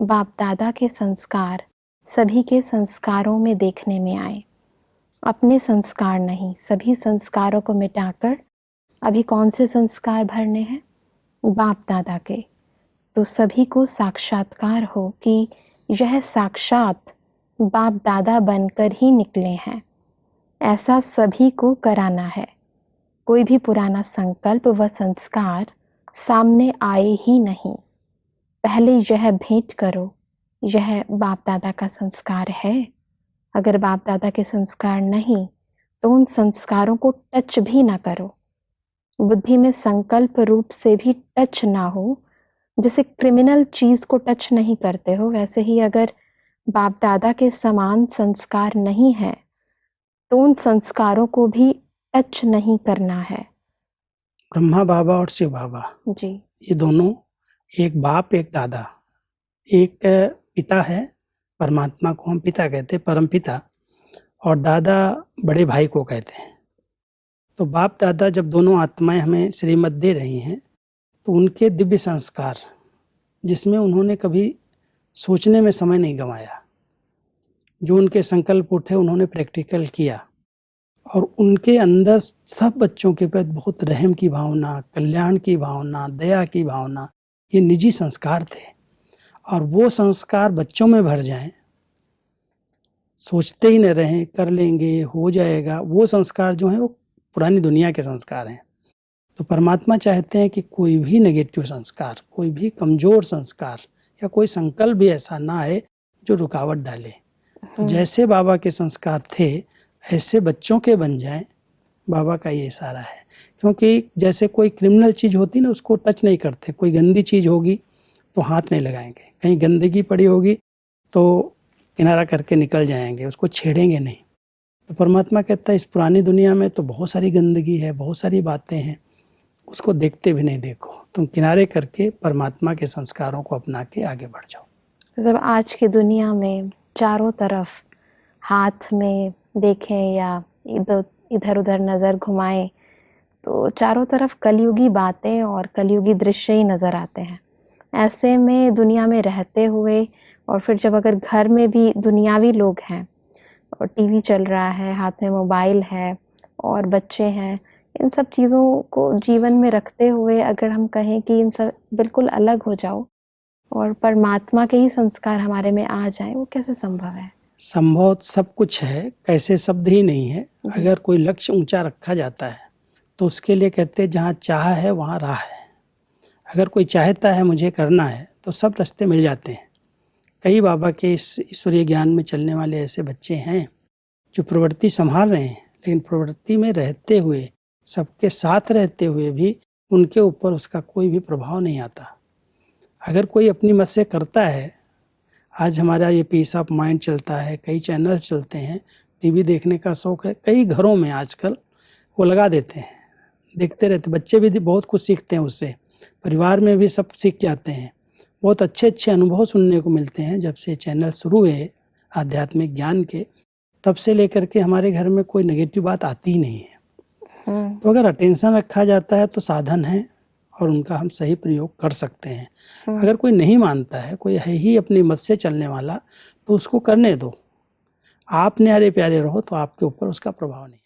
बाप दादा के संस्कार सभी के संस्कारों में देखने में आए। अपने संस्कार नहीं, सभी संस्कारों को मिटाकर अभी कौन से संस्कार भरने हैं? बाप दादा के। तो सभी को साक्षात्कार हो कि यह साक्षात बाप दादा बनकर ही निकले हैं। ऐसा सभी को कराना है। कोई भी पुराना संकल्प व संस्कार सामने आए ही नहीं। पहले यह भेंट करो, यह बाप दादा का संस्कार है। अगर बाप दादा के संस्कार नहीं तो उन संस्कारों को टच भी ना करो। बुद्धि में संकल्प रूप से भी टच ना हो। जैसे क्रिमिनल चीज को टच नहीं करते हो, वैसे ही अगर बाप दादा के समान संस्कार नहीं है तो उन संस्कारों को भी टच नहीं करना है। ब्रह्मा बाबा और शिव बाबा जी, ये दोनों एक बाप एक दादा, एक पिता है, परमात्मा को हम पिता कहते हैं, परम पिता, और दादा बड़े भाई को कहते हैं। तो बाप दादा जब दोनों आत्माएं हमें श्रीमत दे रही हैं तो उनके दिव्य संस्कार जिसमें उन्होंने कभी सोचने में समय नहीं गंवाया, जो उनके संकल्प उठे उन्होंने प्रैक्टिकल किया, और उनके अंदर सब बच्चों के प्रति बहुत रहम की भावना, कल्याण की भावना, दया की भावना, ये निजी संस्कार थे। और वो संस्कार बच्चों में भर जाएं, सोचते ही न रहें, कर लेंगे, हो जाएगा, वो संस्कार जो हैं वो पुरानी दुनिया के संस्कार हैं। तो परमात्मा चाहते हैं कि कोई भी नेगेटिव संस्कार, कोई भी कमज़ोर संस्कार या कोई संकल्प भी ऐसा ना आए जो रुकावट डाले। तो जैसे बाबा के संस्कार थे ऐसे बच्चों के बन जाएं, बाबा का ये इशारा है। क्योंकि जैसे कोई क्रिमिनल चीज़ होती ना उसको टच नहीं करते, कोई गंदी चीज़ होगी तो हाथ नहीं लगाएंगे, कहीं गंदगी पड़ी होगी तो किनारा करके निकल जाएंगे, उसको छेड़ेंगे नहीं। तो परमात्मा कहता है इस पुरानी दुनिया में तो बहुत सारी गंदगी है, बहुत सारी बातें हैं, उसको देखते भी नहीं देखो, तुम किनारे करके परमात्मा के संस्कारों को अपना के आगे बढ़ जाओ। मतलब आज की दुनिया में चारों तरफ हाथ में देखें या इधर उधर नज़र घुमाएं तो चारों तरफ कलयुगी बातें और कलयुगी दृश्य ही नज़र आते हैं। ऐसे में दुनिया में रहते हुए और फिर जब अगर घर में भी दुनियावी लोग हैं और टीवी चल रहा है, हाथ में मोबाइल है और बच्चे हैं, इन सब चीज़ों को जीवन में रखते हुए अगर हम कहें कि इन सब बिल्कुल अलग हो जाओ और परमात्मा के ही संस्कार हमारे में आ जाएं, वो कैसे संभव है? संभव सब कुछ है, कैसे शब्द ही नहीं है। अगर कोई लक्ष्य ऊंचा रखा जाता है तो उसके लिए कहते हैं जहाँ चाह है वहाँ राह है। अगर कोई चाहता है मुझे करना है तो सब रास्ते मिल जाते हैं। कई बाबा के इस ईश्वरीय ज्ञान में चलने वाले ऐसे बच्चे हैं जो प्रवृत्ति संभाल रहे हैं, लेकिन प्रवृत्ति में रहते हुए, सबके साथ रहते हुए भी उनके ऊपर उसका कोई भी प्रभाव नहीं आता। अगर कोई अपनी मत से करता है, आज हमारा ये पीस ऑफ माइंड चलता है, कई चैनल्स चलते हैं, टीवी देखने का शौक़ है, कई घरों में आजकल वो लगा देते हैं, देखते रहते। बच्चे भी बहुत कुछ सीखते हैं उससे, परिवार में भी सब सीख जाते हैं। बहुत अच्छे अच्छे अनुभव सुनने को मिलते हैं। जब से चैनल शुरू हुए आध्यात्मिक ज्ञान के, तब से लेकर के हमारे घर में कोई नेगेटिव बात आती ही नहीं है। तो अगर अटेंशन रखा जाता है तो साधन है और उनका हम सही प्रयोग कर सकते हैं। अगर कोई नहीं मानता है, कोई है ही अपनी मत से चलने वाला, तो उसको करने दो। आप न्यारे प्यारे रहो तो आपके ऊपर उसका प्रभाव नहीं।